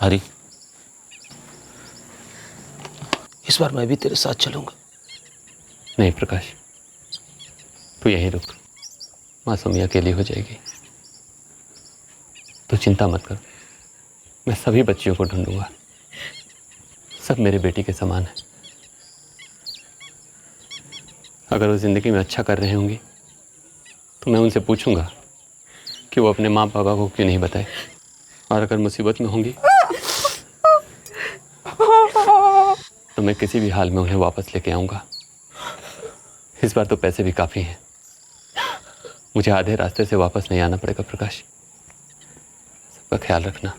हरी, इस बार मैं भी तेरे साथ चलूंगा। नहीं प्रकाश, तू यहीं रुक, मासूमी अकेली हो जाएगी। तू चिंता मत कर, मैं सभी बच्चियों को ढूंढूंगा, सब मेरे बेटी के समान है। अगर वो जिंदगी में अच्छा कर रहे होंगी तो मैं उनसे पूछूंगा कि वो अपने माँ पापा को क्यों नहीं बताए, और अगर मुसीबत में होंगी तो मैं किसी भी हाल में उन्हें वापस लेके आऊंगा। इस बार तो पैसे भी काफी हैं, मुझे आधे रास्ते से वापस नहीं आना पड़ेगा। प्रकाश, सबका ख्याल रखना।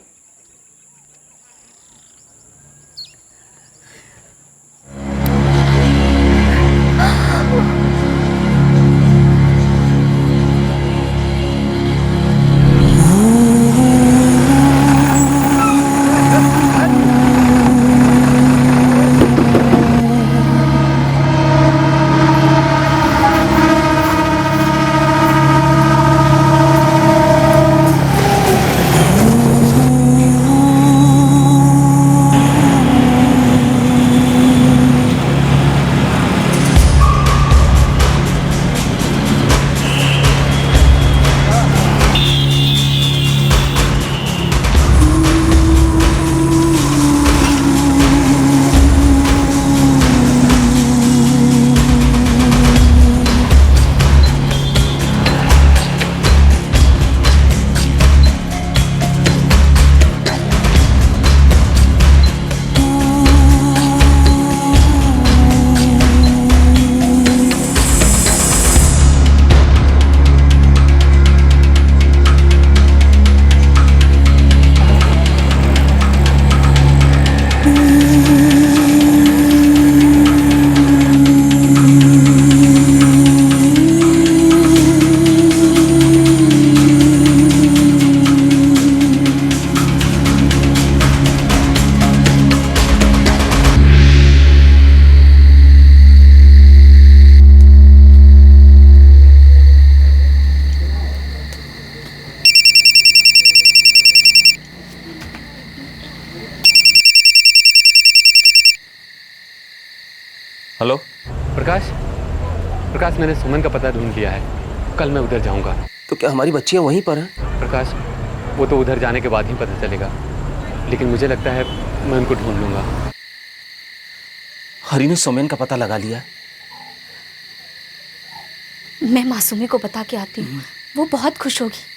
हेलो प्रकाश, प्रकाश मैंने सुमन का पता ढूंढ लिया है, कल मैं उधर जाऊंगा। तो क्या हमारी बच्चियां वहीं पर हैं? प्रकाश, वो तो उधर जाने के बाद ही पता चलेगा, लेकिन मुझे लगता है मैं उनको ढूंढ लूंगा। हरी ने सोमेन का पता लगा लिया। मैं मासूमी को बता के आती हूँ, वो बहुत खुश होगी।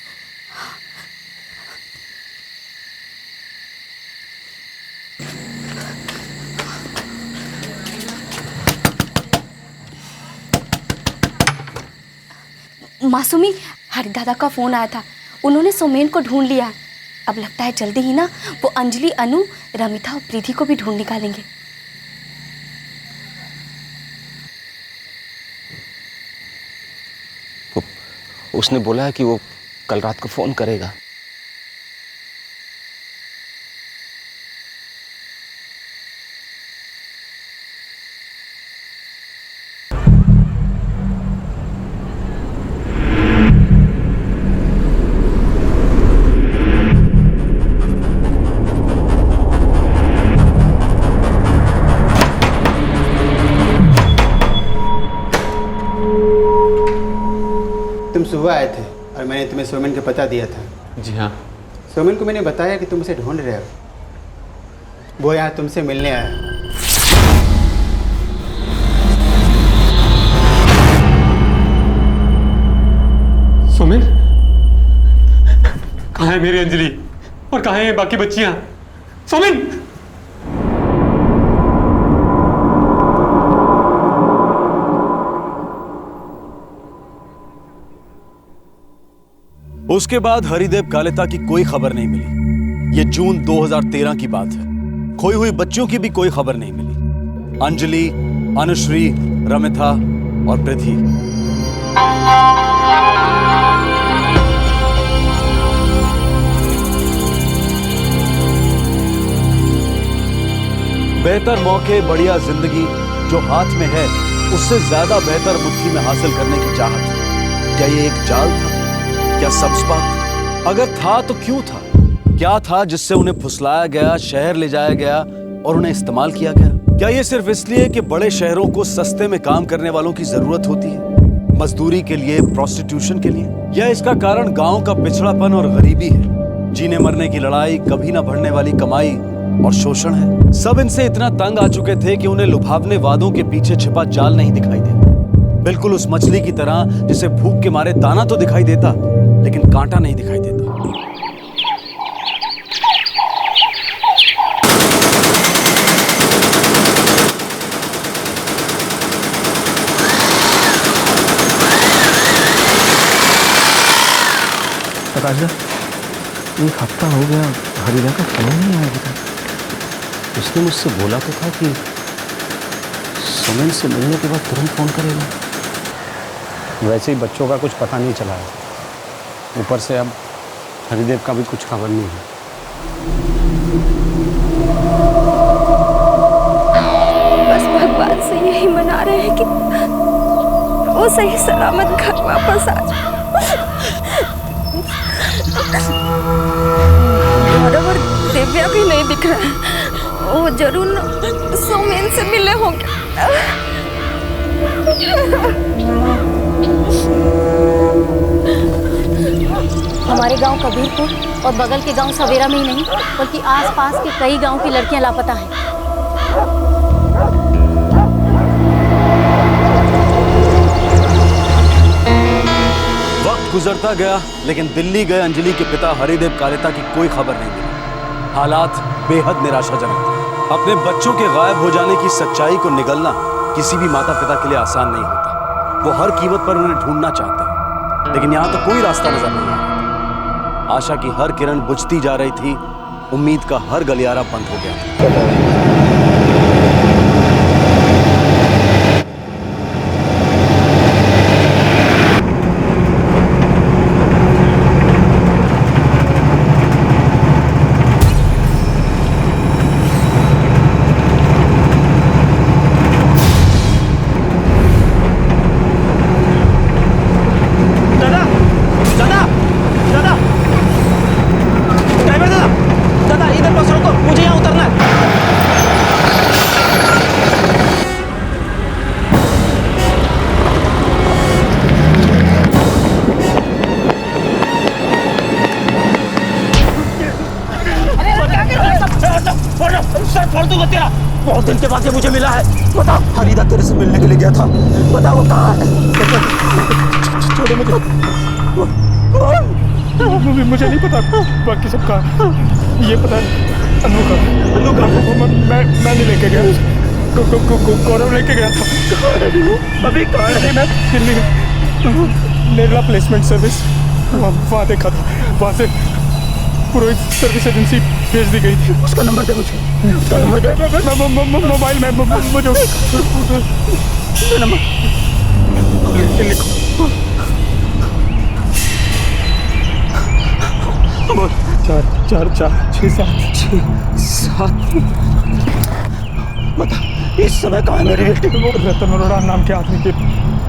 मासूमी, हरिदादा का फोन आया था, उन्होंने सोमेन को ढूंढ लिया। अब लगता है जल्दी ही ना वो अंजलि, अनु, रमिता और प्रीति को भी ढूंढ निकालेंगे। उसने बोला है कि वो कल रात को फोन करेगा। तुम सुबह आए थे और मैंने तुम्हें सोमेन का पता दिया था। जी हाँ। सोमेन को मैंने बताया कि तुम उसे ढूंढ रहे हो, वो यहाँ तुमसे मिलने आया। सोमेन, कहाँ है मेरी अंजलि और कहाँ है बाकी बच्चियां? सोमेन! उसके बाद हरिदेव कालेता की कोई खबर नहीं मिली। ये जून 2013 की बात है। खोई हुई बच्चियों की भी कोई खबर नहीं मिली। अंजलि, अनुश्री, रमिता और पृथ्वी। बेहतर मौके, बढ़िया जिंदगी जो हाथ में है उससे ज्यादा बेहतर मुट्ठी में हासिल करने की चाहत। क्या ये एक जाल था? क्या सब्ज़ बात? अगर था तो क्यों था? क्या था जिससे उन्हें फुसलाया गया, शहर ले जाया गया और उन्हें इस्तेमाल किया गया? क्या ये सिर्फ इसलिए कि बड़े शहरों को सस्ते में काम करने वालों की जरूरत होती है, मजदूरी के लिए, प्रोस्टिट्यूशन के लिए? या इसका कारण गांव का पिछड़ापन और गरीबी है, जीने मरने की लड़ाई, कभी ना बढ़ने वाली कमाई और शोषण है? सब इनसे इतना तंग आ चुके थे कि उन्हें लुभावने वादों के पीछे छिपा जाल नहीं दिखाई देता। बिल्कुल उस मछली की तरह जिसे भूख के मारे दाना तो दिखाई देता लेकिन कांटा नहीं दिखाई देता। प्रकाश दा, एक हफ्ता हो गया हरिदा का फोन नहीं आया था। उसने मुझसे बोला तो था कि सोमेन से मिलने के बाद तुरंत फोन करेगा। वैसे ही बच्चों का कुछ पता नहीं चला है, ऊपर से अब हरिदेव का भी कुछ खबर नहीं है। बस भगवान से यही मना रहे हैं कि वो सही सलामत घर वापस आ जाए। गौरव और दिव्या भी नहीं दिख रहा है, वो जरूर सोमेन से मिले होंगे। हमारे गांव कबीरपुर और बगल के गांव सवेरा में ही नहीं बल्कि आसपास के कई गांव की लड़कियां लापता हैं। वक्त गुजरता गया लेकिन दिल्ली गए अंजलि के पिता हरिदेव कालेता की कोई खबर नहीं मिली। हालात बेहद निराशाजनक थे। अपने बच्चों के गायब हो जाने की सच्चाई को निगलना किसी भी माता पिता के लिए आसान नहीं होता। वो हर कीमत पर उन्हें ढूंढना चाहते हैं लेकिन यहाँ तो कोई रास्ता नजर नहीं आ रहा। आशा की हर किरण बुझती जा रही थी, उम्मीद का हर गलियारा बंद हो गया था। बहुत दिन के बाद ये मुझे मिला है। बता, हरिदा तेरे से मिलने के लिए गया था, बता वो कहाँ है? छोड़ो मुझे नहीं पता बाकी सब कहाँ। ये पता अनु का मैं नहीं लेके गया, गौरव लेके गया था। अभी कहाँ है? मैं दिल्ली नेरला प्लेसमेंट सर्विस वहाँ देखा था, वहाँ से पुरोहित सर्विस एजेंसी भेज दी गई थी। उसका नंबर दे मुझे, उसका नंबर दे। मोबाइल में मुझे नंबर लिखो। 4-4-6-7 बता, इस समय कहाँ है मेरी बेटी? रतन अरोड़ा नाम के आदमी के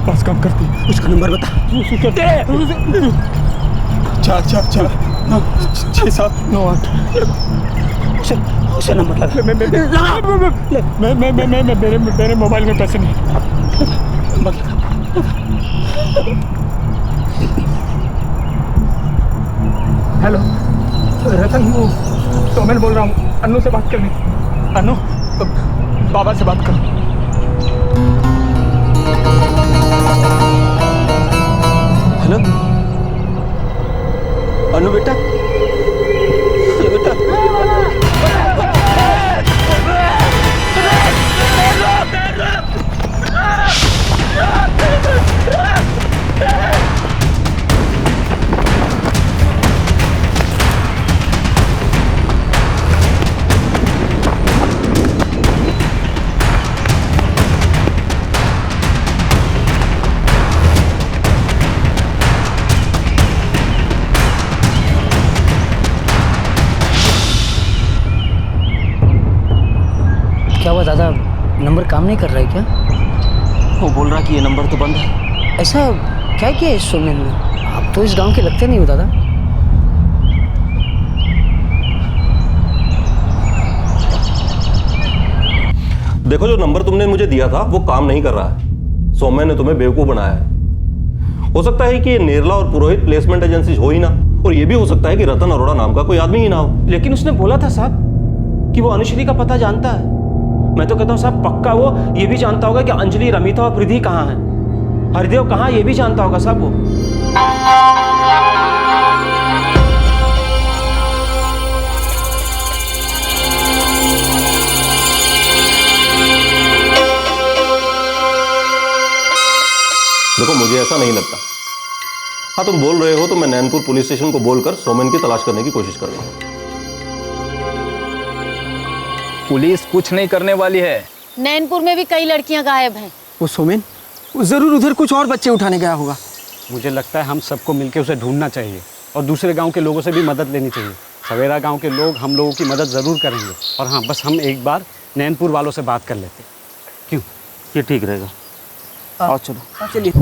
पास काम करती है। उसका नंबर बता। 4-4-4-6-7-9-8 उसे नंबर लगा। मेरे मोबाइल में पैसे नहीं। हेलो रतन, सोमेन बोल रहा हूँ। अन्नू से बात करनी। अन्नू, बाबा से बात करो। हेलो अनु बेटा, हेलो बेटा। क्या हुआ दादा, नंबर काम नहीं कर रहा है क्या? वो बोल रहा कि ये नंबर तो बंद है। ऐसा क्या किया इस सोमेन ने? आप तो इस गांव के लगते नहीं हो दादा। देखो, जो नंबर तुमने मुझे दिया था वो काम नहीं कर रहा है। सौम्य ने तुम्हें बेवकूफ बनाया है। हो सकता है कि ये नेरला और पुरोहित प्लेसमेंट एजेंसी हो ही ना, और ये भी हो सकता है कि रतन अरोड़ा नाम का कोई आदमी ही ना हो। लेकिन उसने बोला था साहब कि वो अनुश्री का पता जानता है। मैं तो कहता हूँ साहब, पक्का वो ये भी जानता होगा कि अंजलि, रमिता और प्रिधि कहाँ है, हरिदेव कहाँ, ये भी जानता होगा साहब वो। देखो, मुझे ऐसा नहीं लगता। हाँ, तुम बोल रहे हो तो मैं नैनपुर पुलिस स्टेशन को बोलकर सौमेन की तलाश करने की कोशिश कर रहा हूँ। पुलिस कुछ नहीं करने वाली है। नैनपुर में भी कई लड़कियां गायब हैं। वो सोमेन, वो जरूर उधर कुछ और बच्चे उठाने गया होगा। मुझे लगता है हम सबको मिलकर उसे ढूंढना चाहिए और दूसरे गांव के लोगों से भी मदद लेनी चाहिए। सवेरा गांव के लोग हम लोगों की मदद ज़रूर करेंगे। और हाँ, बस हम एक बार नैनपुर वालों से बात कर लेते। क्यों? ये ठीक रहेगा। आओ चलो। चलिए।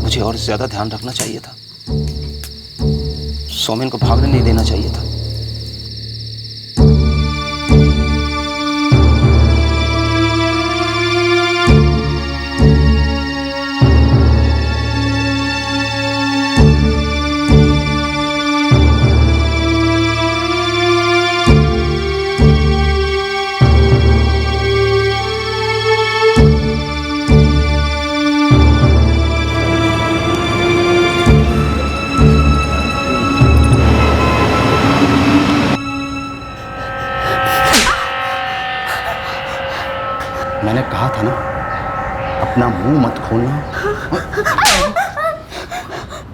मुझे और ज्यादा ध्यान रखना चाहिए था, सौमेन को भागने नहीं देना चाहिए था। मैंने कहा था ना, अपना मुंह मत खोलना।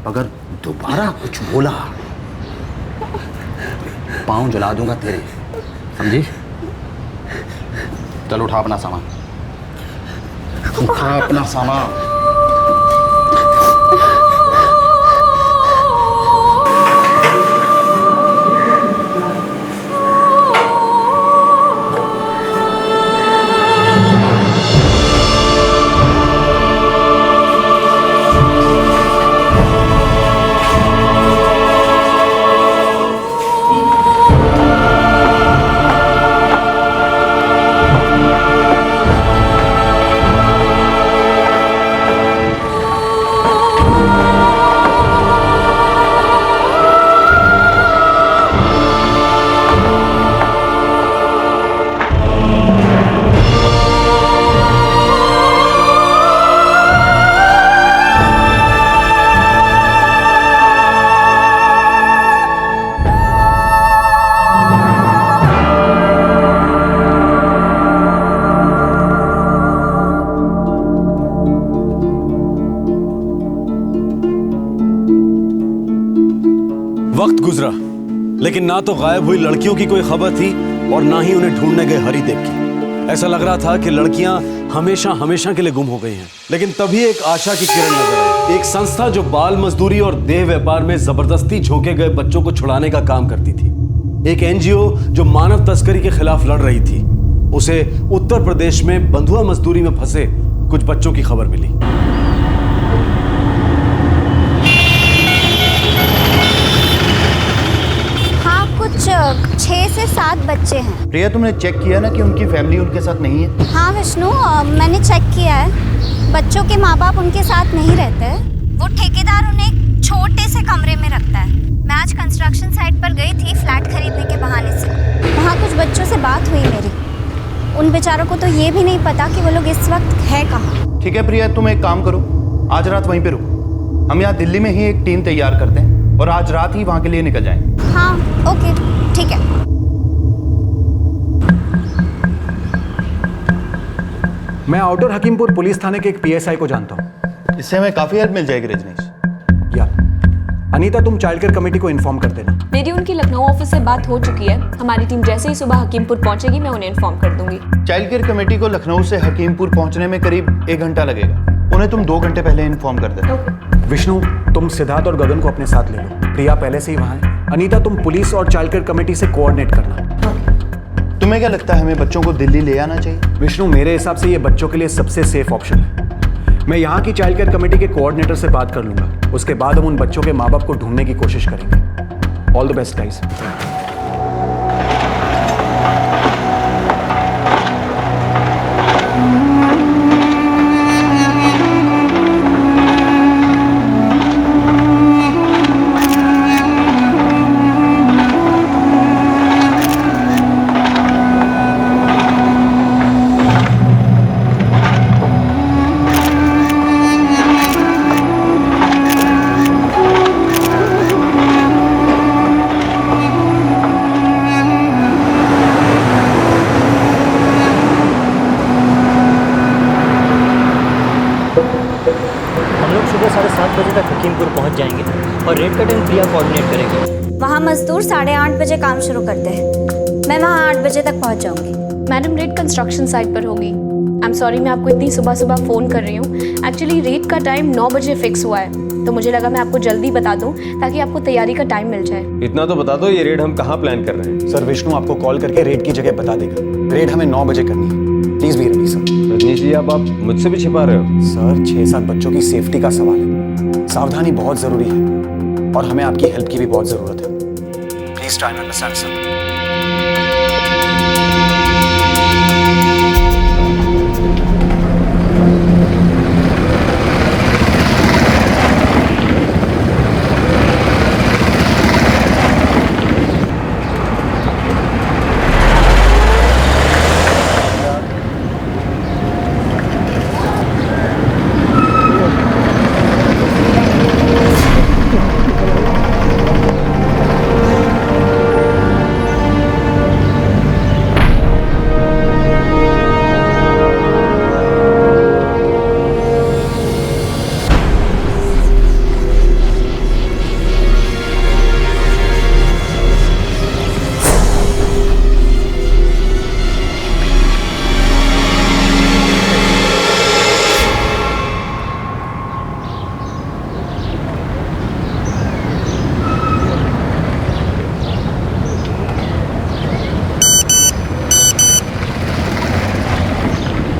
अगर दोबारा कुछ बोला, पांव जला दूंगा तेरे, समझी? चल उठा अपना सामान, उठा अपना सामान। वक्त गुजरा, लेकिन ना तो गायब हुई लड़कियों की कोई खबर थी और ना ही उन्हें ढूंढने गए हरिदेव की। ऐसा लग रहा था कि लड़कियां हमेशा हमेशा के लिए गुम हो गई हैं। लेकिन तभी एक आशा की किरण नजर आई। एक संस्था जो बाल मजदूरी और देह व्यापार में जबरदस्ती झोंके गए बच्चों को छुड़ाने का काम करती थी। एक एनजीओ जो मानव तस्करी के खिलाफ लड़ रही थी। उसे उत्तर प्रदेश में बंधुआ मजदूरी में फंसे कुछ बच्चों की खबर मिली। हाँ, कुछ 6 से 7 बच्चे हैं। प्रिया, तुमने चेक किया ना कि उनकी फैमिली उनके साथ नहीं है? हाँ विष्णु, मैंने चेक किया है। बच्चों के माँ बाप उनके साथ नहीं रहते हैं। वो ठेकेदार उन्हें एक छोटे से कमरे में रखता है। मैं आज कंस्ट्रक्शन साइट पर गई थी फ्लैट खरीदने के बहाने से। वहाँ कुछ बच्चों से बात हुई मेरी। उन बेचारों को तो ये भी नहीं पता कि वो लोग इस वक्त है कहाँ। ठीक है प्रिया, तुम एक काम करो, आज रात वहीं पे रुको। हम यहाँ दिल्ली में ही एक टीम तैयार करते हैं और आज रात ही वहाँ के लिए निकल जाएंगे। हाँ ओके, ठीक है। मैं आउटर हकीमपुर पुलिस थाने के एक पीएसआई को जानता हूँ। इससे हमें काफी हेल्प मिल जाएगी रजनीश। या अनीता, तुम चाइल्ड केयर कमेटी को इन्फॉर्म कर देना। मेरी उनकी लखनऊ ऑफिस से बात हो चुकी है। हमारी टीम जैसे ही सुबह हकीमपुर पहुंचेगी मैं उन्हें इन्फॉर्म कर दूंगी। चाइल्ड केयर कमेटी को लखनऊ से हकीमपुर पहुंचने में करीब 1 घंटा लगेगा। उन्हें तुम 2 घंटे पहले इन्फॉर्म कर देना। विष्णु, तुम सिद्धार्थ और गगन को अपने साथ ले लो। प्रिया पहले से ही वहाँ है। अनीता, तुम पुलिस और चाइल्ड केयर कमेटी से कोऑर्डिनेट करना। तुम्हें क्या लगता है हमें बच्चों को दिल्ली ले आना चाहिए? विष्णु, मेरे हिसाब से ये बच्चों के लिए सबसे सेफ ऑप्शन है। मैं यहाँ की चाइल्ड केयर कमेटी के कोऑर्डिनेटर से बात कर लूंगा। उसके बाद हम उन बच्चों के माँ बाप को ढूंढने की कोशिश करेंगे। All the best guys. सुबह 7:30 बजे तक हकीमपुर पहुंच जाएंगे और रेड का टाइम प्रिया कोऑर्डिनेट करेगी। वहाँ मजदूर 8:30 बजे काम शुरू करते हैं। मैं वहाँ 8 बजे तक पहुँच जाऊँगी। मैडम, रेड कंस्ट्रक्शन साइट पर होगी। आई एम सॉरी मैं आपको इतनी सुबह सुबह फ़ोन कर रही हूँ। एक्चुअली रेड का टाइम 9 बजे फिक्स हुआ है, तो मुझे लगा मैं आपको जल्दी बता दूँ ताकि आपको तैयारी का टाइम मिल जाए। इतना तो बता दो, ये रेड हम कहाँ प्लान कर रहे हैं? सर, विष्णु आपको कॉल करके रेड की जगह बता देगा। रेड हमें 9 बजे करनी है। Please be ready sir. Rajneesh ji, अब आप मुझसे भी छिपा रहे हो? सर, 6-7 बच्चों की सेफ्टी का सवाल है। सावधानी बहुत जरूरी है और हमें आपकी हेल्प की भी बहुत जरूरत है। Please try to understand sir.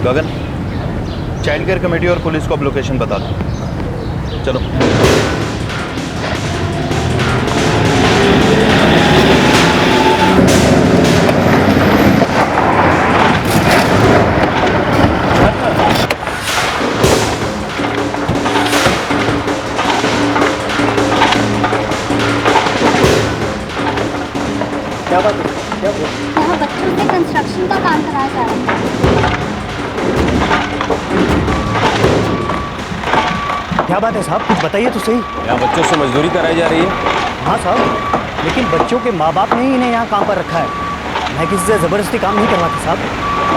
Gagan, child care committee और पुलिस को अब लोकेशन बता दो। चलो। क्या बात है? यहाँ बच्चों से कंस्ट्रक्शन का काम कराया जा रहा है। क्या बात है साहब, कुछ बताइए तो सही। यहाँ बच्चों से मजदूरी कराई जा रही है? हाँ साहब, लेकिन बच्चों के माँ बाप ने ही इन्हें यहाँ काम पर रखा है। मैं किसी से ज़बरदस्ती काम नहीं करवाता साहब।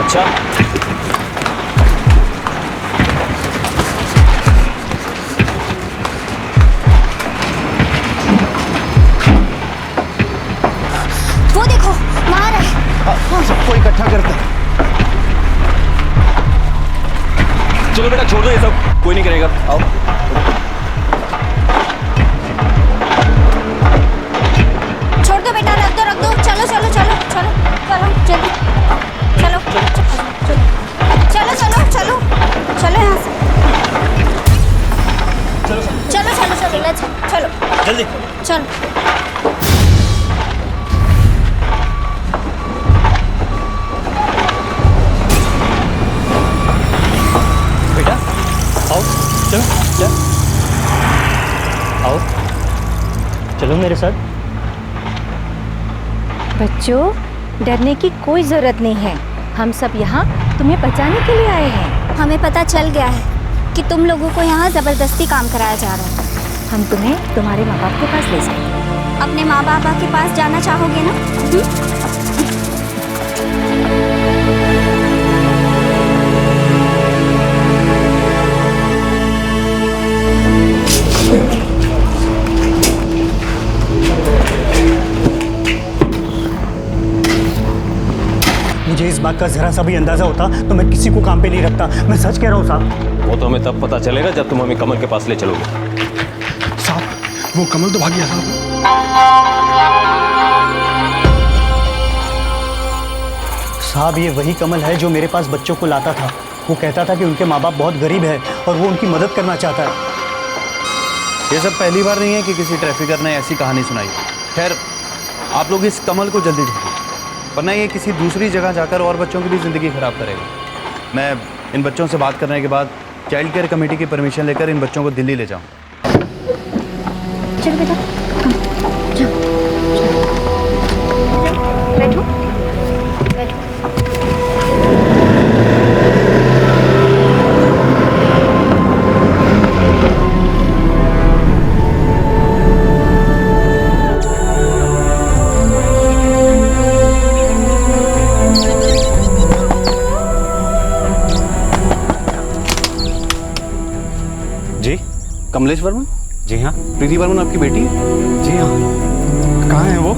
अच्छा, वो देखो, वहाँ रहे। सबको इकट्ठा करते हैं। चलो बेटा, छोड़ दो ये सब, कोई नहीं करेगा। आओ। छोड़ दो बेटा, रख दो। चलो चलो चलो चलो चलो जल्दी चलो। जल्दी चल। बेटा आओ, चलो चल आओ, चलो मेरे साथ। बच्चों, डरने की कोई जरूरत नहीं है। हम सब यहाँ तुम्हें बचाने के लिए आए हैं। हमें पता चल गया है कि तुम लोगों को यहाँ जबरदस्ती काम कराया जा रहा है। हम तुम्हें तुम्हारे माँ बाप के पास ले जाएंगे। अपने माँ बाप के पास जाना चाहोगे ना? मुझे इस बात का जरा सा भी अंदाजा होता तो मैं किसी को काम पे नहीं रखता। मैं सच कह रहा हूँ साहब। वो तो हमें तब पता चलेगा जब तुम हमें कमल के पास ले चलोगे। साहब, वो कमल तो भाग गया साहब। साहब, ये वही कमल है जो मेरे पास बच्चों को लाता था। वो कहता था कि उनके माँ बाप बहुत गरीब है और वो उनकी मदद करना चाहता है। ये सब पहली बार नहीं है कि किसी ट्रैफिकर ने ऐसी कहानी सुनाई। खैर, आप लोग इस कमल को जल्दी ढूंढिए, वरना ये किसी दूसरी जगह जाकर और बच्चों की भी ज़िंदगी ख़राब करेगा। मैं इन बच्चों से बात करने के बाद चाइल्ड केयर कमेटी की परमिशन लेकर इन बच्चों को दिल्ली ले जाऊँ। चल बेटा, चल बैठो बैठो। जी, कमलेश वर्मन? जी हाँ। प्रीति वर्मन आपकी बेटी है? जी हाँ। कहाँ है वो?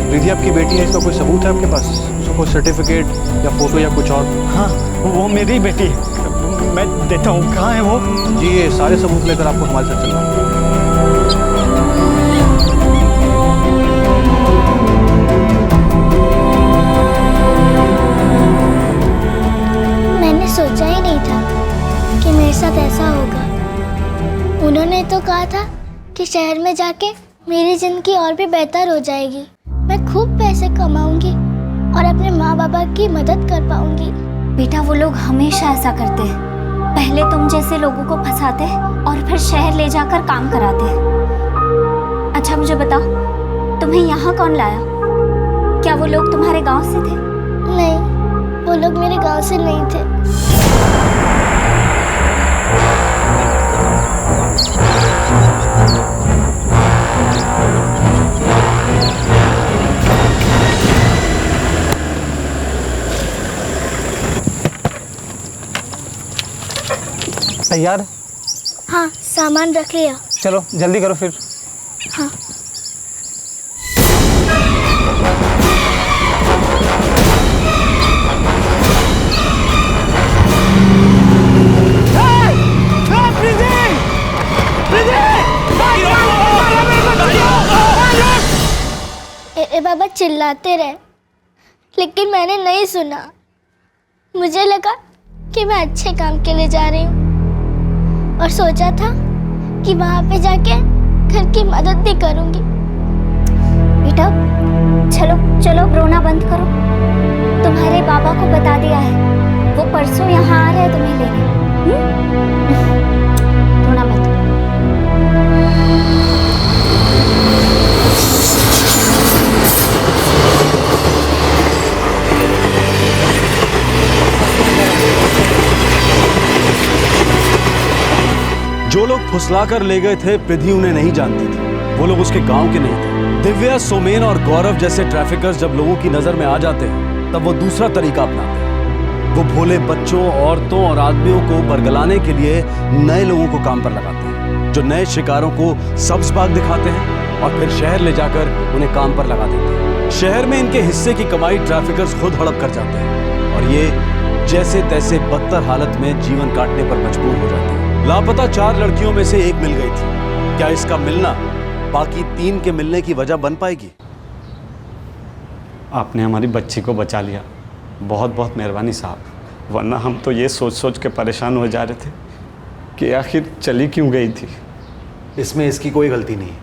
प्रीति आपकी बेटी है, इसका कोई सबूत है आपके पास? उसका कोई सर्टिफिकेट या फोटो या कुछ और? हाँ, वो मेरी बेटी है, मैं देता हूँ। कहाँ है वो? जी, ये सारे सबूत लेकर आपको हमारे साथ चलना होगा। मैंने सोचा ही नहीं था कि मेरे साथ ऐसा होगा। उन्होंने तो कहा था कि शहर में जाके मेरी जिंदगी और भी बेहतर हो जाएगी। मैं खूब पैसे कमाऊंगी और अपने माँ बाबा की मदद कर पाऊंगी। बेटा, वो लोग हमेशा ऐसा करते हैं। पहले तुम जैसे लोगों को फंसाते और फिर शहर ले जाकर काम कराते। अच्छा मुझे बताओ, तुम्हें यहाँ कौन लाया? क्या वो लोग तुम्हारे गांव से थे? नहीं, वो लोग मेरे गांव से नहीं थे। तैयार? हाँ, सामान रख लिया। चलो जल्दी करो फिर। हाँ। ए बाबा चिल्लाते रहे, लेकिन मैंने नहीं सुना। मुझे लगा कि मैं अच्छे काम के लिए जा रही हूँ और सोचा था कि वहाँ पे जाके घर की मदद भी करूँगी। बेटा चलो चलो, रोना बंद करो। तुम्हारे बाबा को बता दिया है, वो परसों यहाँ आ रहे हैं तुम्हें लेने। रोना मत। जो लोग फुसलाकर ले गए थे, प्रिधि उन्हें नहीं जानती थी। वो लोग उसके गांव के नहीं थे। दिव्या, सोमेन और गौरव जैसे ट्रैफिकर्स जब लोगों की नजर में आ जाते हैं, तब वो दूसरा तरीका अपनाते हैं। वो भोले बच्चों, औरतों और आदमियों को बरगलाने के लिए नए लोगों को काम पर लगाते हैं, जो नए शिकारों को सब्ज बाग दिखाते हैं और फिर शहर ले जाकर उन्हें काम पर लगा देते हैं। शहर में इनके हिस्से की कमाई ट्रैफिकर्स खुद हड़प कर जाते हैं और ये जैसे तैसे बदतर हालत में जीवन काटने पर मजबूर हो जाते हैं। लापता 4 लड़कियों में से एक मिल गई थी। क्या इसका मिलना बाकी 3 के मिलने की वजह बन पाएगी? आपने हमारी बच्ची को बचा लिया, बहुत बहुत मेहरबानी साहब, वरना हम तो ये सोच सोच के परेशान हो जा रहे थे कि आखिर चली क्यों गई थी। इसमें इसकी कोई गलती नहीं है।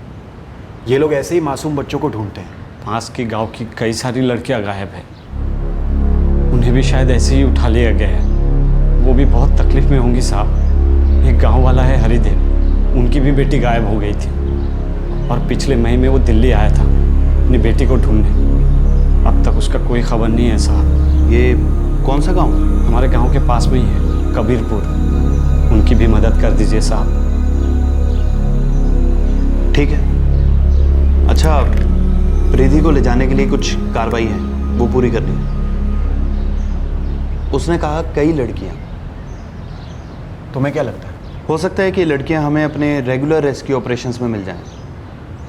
ये लोग ऐसे ही मासूम बच्चों को ढूंढते हैं। पास के गांव की कई सारी लड़कियां गायब हैं, उन्हें भी शायद ऐसे ही उठा लिया गया है। वो भी बहुत तकलीफ में होंगी साहब। एक गांव वाला है हरिदेव, उनकी भी बेटी गायब हो गई थी और पिछले महीने में वो दिल्ली आया था अपनी बेटी को ढूंढने। अब तक उसका कोई खबर नहीं है साहब। ये कौन सा गांव? हमारे गांव के पास में ही है, कबीरपुर। उनकी भी मदद कर दीजिए साहब। ठीक है। अच्छा, प्रीति को ले जाने के लिए कुछ कार्रवाई है, वो पूरी करनी है। उसने कहा कई लड़कियां। तुम्हें क्या लगता है? हो सकता है कि ये लड़कियां हमें अपने रेगुलर रेस्क्यू ऑपरेशंस में मिल जाएं,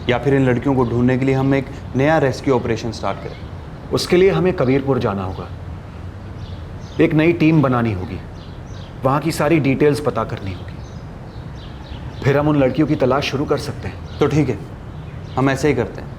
या फिर इन लड़कियों को ढूंढने के लिए हम एक नया रेस्क्यू ऑपरेशन स्टार्ट करें। उसके लिए हमें कबीरपुर जाना होगा, एक नई टीम बनानी होगी, वहाँ की सारी डिटेल्स पता करनी होगी, फिर हम उन लड़कियों की तलाश शुरू कर सकते हैं। तो ठीक है, हम ऐसे ही करते हैं।